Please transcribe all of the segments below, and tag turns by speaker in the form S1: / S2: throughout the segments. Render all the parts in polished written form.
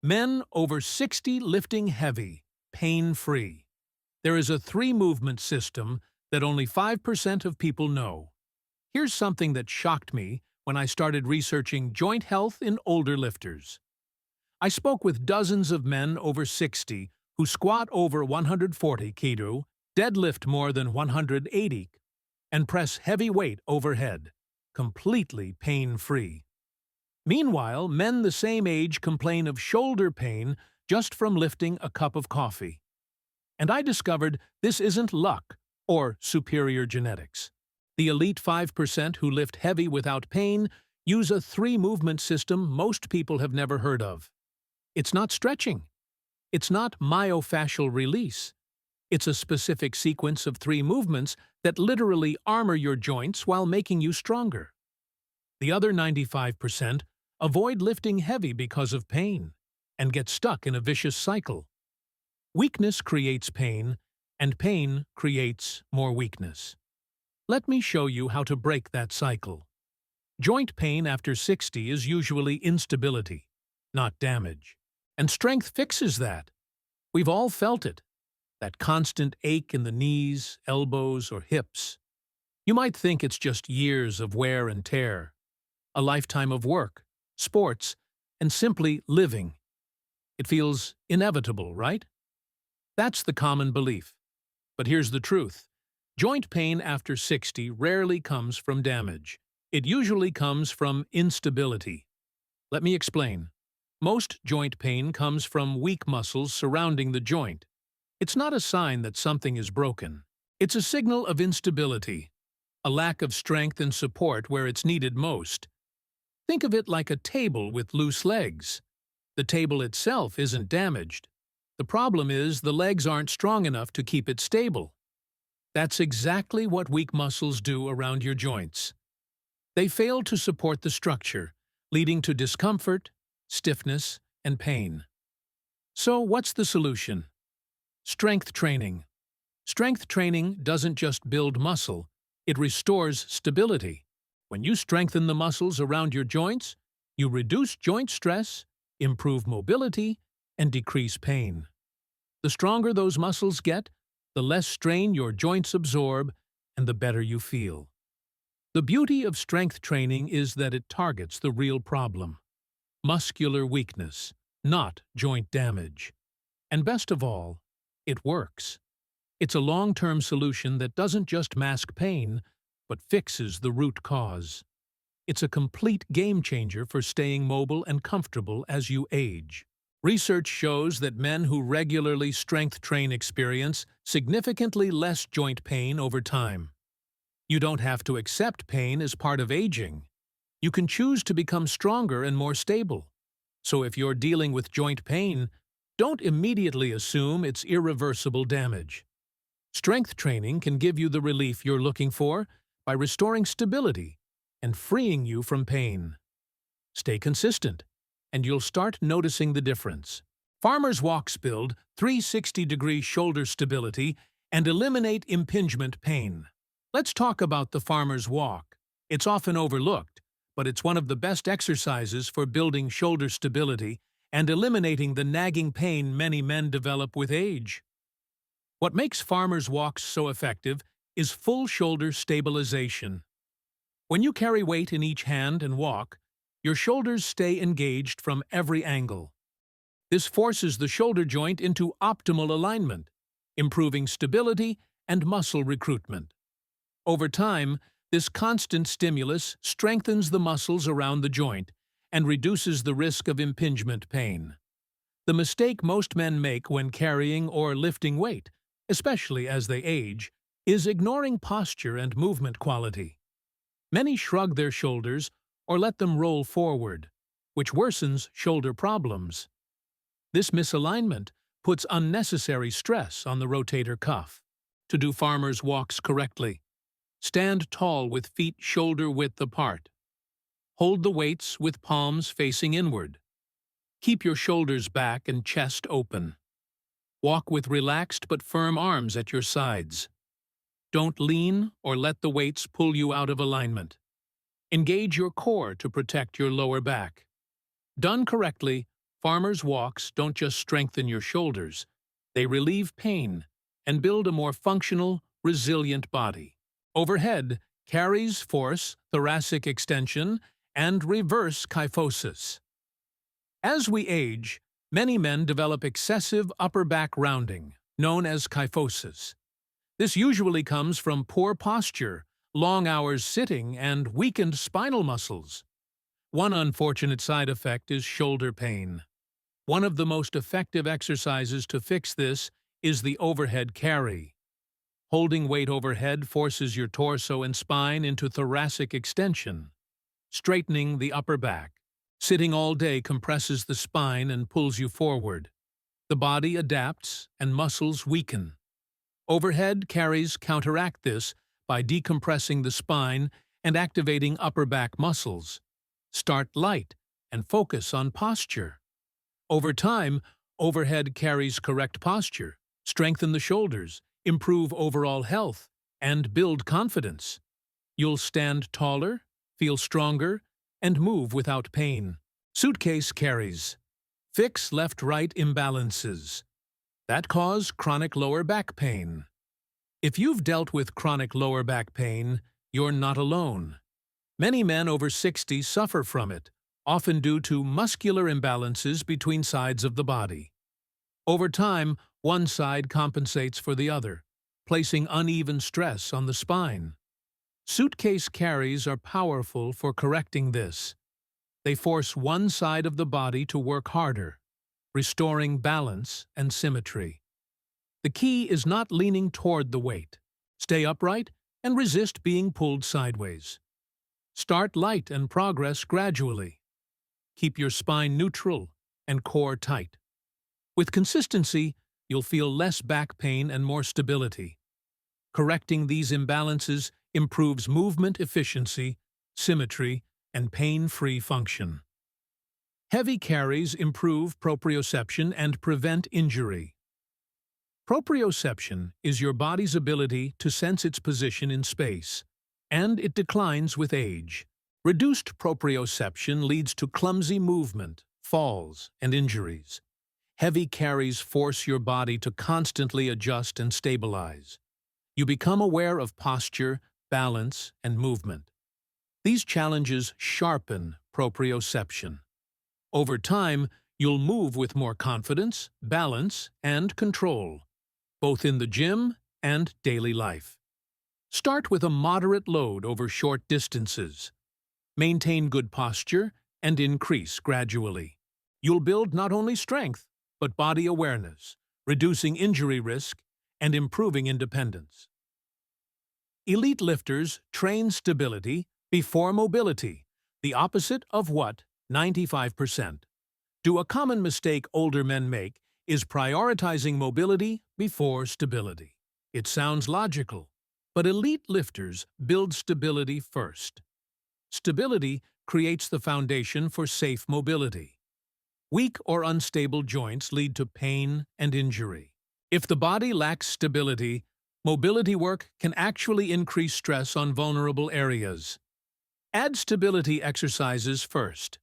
S1: Men over 60 lifting heavy, pain-free. There is a three-movement system that only 5% of people know. Here's something that shocked me when I started researching joint health in older lifters. I spoke with dozens of men over 60 who squat over 140 kg, deadlift more than 180, and press heavy weight overhead, completely pain-free. Meanwhile, men the same age complain of shoulder pain just from lifting a cup of coffee. And I discovered this isn't luck or superior genetics. The elite 5% who lift heavy without pain use a three-movement system most people have never heard of. It's not stretching. It's not myofascial release. It's a specific sequence of three movements that literally armor your joints while making you stronger. The other 95% avoid lifting heavy because of pain and get stuck in a vicious cycle. Weakness creates pain, and pain creates more weakness. Let me show you how to break that cycle. Joint pain after 60 is usually instability, not damage. And strength fixes that. We've all felt it. That constant ache in the knees, elbows, or hips. You might think it's just years of wear and tear, a lifetime of work, sports, and simply living. It feels inevitable, right? That's the common belief. But here's the truth. Joint pain after 60 rarely comes from damage. It usually comes from instability. Let me explain. Most joint pain comes from weak muscles surrounding the joint. It's not a sign that something is broken. It's a signal of instability, a lack of strength and support where it's needed most. Think of it like a table with loose legs. The table itself isn't damaged. The problem is the legs aren't strong enough to keep it stable. That's exactly what weak muscles do around your joints. They fail to support the structure, leading to discomfort, stiffness, and pain. So what's the solution? Strength training. Strength training doesn't just build muscle, it restores stability. When you strengthen the muscles around your joints, you reduce joint stress, improve mobility, and decrease pain. The stronger those muscles get, the less strain your joints absorb, and the better you feel. The beauty of strength training is that it targets the real problem: muscular weakness, not joint damage. And best of all, it works. It's a long-term solution that doesn't just mask pain, but fixes the root cause. It's a complete game-changer for staying mobile and comfortable as you age. Research shows that men who regularly strength train experience significantly less joint pain over time. You don't have to accept pain as part of aging. You can choose to become stronger and more stable. So if you're dealing with joint pain, don't immediately assume it's irreversible damage. Strength training can give you the relief you're looking for by restoring stability and freeing you from pain. Stay consistent, and you'll start noticing the difference. Farmer's Walks build 360-degree shoulder stability and eliminate impingement pain. Let's talk about the Farmer's Walk. It's often overlooked, but it's one of the best exercises for building shoulder stability and eliminating the nagging pain many men develop with age. What makes Farmer's Walks so effective is full shoulder stabilization. When you carry weight in each hand and walk, your shoulders stay engaged from every angle. This forces the shoulder joint into optimal alignment, improving stability and muscle recruitment. Over time, this constant stimulus strengthens the muscles around the joint and reduces the risk of impingement pain. The mistake most men make when carrying or lifting weight, especially as they age, is ignoring posture and movement quality. Many shrug their shoulders or let them roll forward, which worsens shoulder problems. This misalignment puts unnecessary stress on the rotator cuff. To do Farmer's Walks correctly, stand tall with feet shoulder-width apart. Hold the weights with palms facing inward. Keep your shoulders back and chest open. Walk with relaxed but firm arms at your sides. Don't lean or let the weights pull you out of alignment. Engage your core to protect your lower back. Done correctly, Farmers' walks don't just strengthen your shoulders, they relieve pain and build a more functional, resilient body. Overhead carries force, thoracic extension, and reverse kyphosis. As we age, many men develop excessive upper back rounding, known as kyphosis. This usually comes from poor posture, long hours sitting, and weakened spinal muscles. One unfortunate side effect is shoulder pain. One of the most effective exercises to fix this is the overhead carry. Holding weight overhead forces your torso and spine into thoracic extension, straightening the upper back. Sitting all day compresses the spine and pulls you forward. The body adapts and muscles weaken. Overhead carries counteract this by decompressing the spine and activating upper back muscles. Start light and focus on posture. Over time, overhead carries correct posture, strengthen the shoulders, improve overall health, and build confidence. You'll stand taller, feel stronger, and move without pain. Suitcase carries. Fix left-right imbalances that cause chronic lower back pain. If you've dealt with chronic lower back pain, you're not alone. Many men over 60 suffer from it, often due to muscular imbalances between sides of the body. Over time, one side compensates for the other, placing uneven stress on the spine. Suitcase carries are powerful for correcting this. They force one side of the body to work harder, restoring balance and symmetry. The key is not leaning toward the weight. Stay upright and resist being pulled sideways. Start light and progress gradually. Keep your spine neutral and core tight. With consistency, you'll feel less back pain and more stability. Correcting these imbalances improves movement efficiency, symmetry, and pain-free function. Heavy carries improve proprioception and prevent injury. Proprioception is your body's ability to sense its position in space, and it declines with age. Reduced proprioception leads to clumsy movement, falls, and injuries. Heavy carries force your body to constantly adjust and stabilize. You become aware of posture, balance, and movement. These challenges sharpen proprioception. Over time, you'll move with more confidence, balance, and control, both in the gym and daily life. Start with a moderate load over short distances. Maintain good posture and increase gradually. You'll build not only strength, but body awareness, reducing injury risk and improving independence. Elite lifters train stability before mobility, the opposite of what 95% do. A common mistake older men make is prioritizing mobility before stability. It sounds logical, but elite lifters build stability first. Stability creates the foundation for safe mobility. Weak or unstable joints lead to pain and injury. If the body lacks stability, mobility work can actually increase stress on vulnerable areas. Add stability exercises first.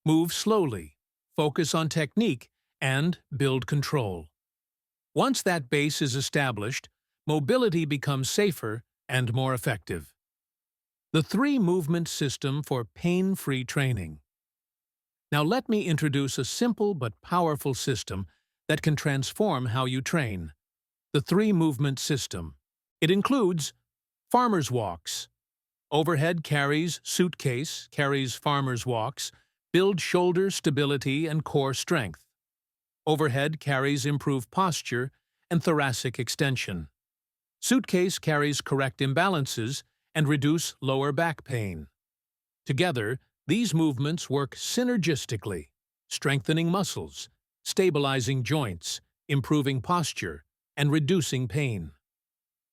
S1: Move slowly, focus on technique, and build control. Once that base is established, mobility becomes safer and more effective. The 3-movement system for pain-free training. Now let me introduce a simple but powerful system that can transform how you train. The 3-movement system. It includes farmer's walks. Overhead carries, suitcase carries farmer's walks, build shoulder stability and core strength. Overhead carries improve posture and thoracic extension. Suitcase carries correct imbalances and reduce lower back pain. Together, these movements work synergistically, strengthening muscles, stabilizing joints, improving posture, and reducing pain.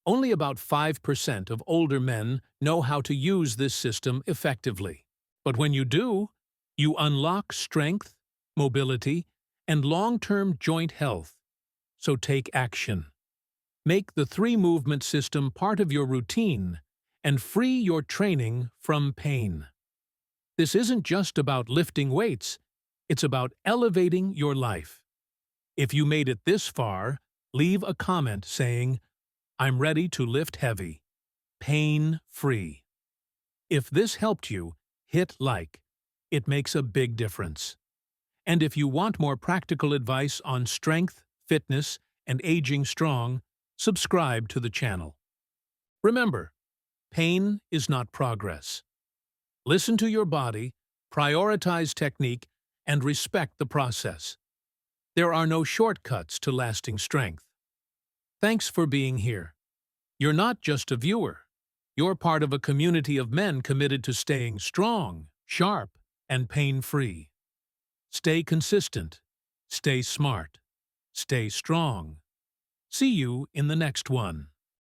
S1: Only about 5% of older men know how to use this system effectively. But when you do, you unlock strength, mobility, and long-term joint health. So take action. Make the 3-movement system part of your routine and free your training from pain. This isn't just about lifting weights, It's about elevating your life. If you made it this far, leave a comment saying, "I'm ready to lift heavy, pain-free." If this helped you, hit like. It makes a big difference. And if you want more practical advice on strength, fitness, and aging strong, subscribe to the channel. Remember, pain is not progress. Listen to your body, prioritize technique, and respect the process. There are no shortcuts to lasting strength. Thanks for being here. You're not just a viewer. You're part of a community of men committed to staying strong, sharp, and pain-free. Stay consistent. Stay smart. Stay strong. See you in the next one.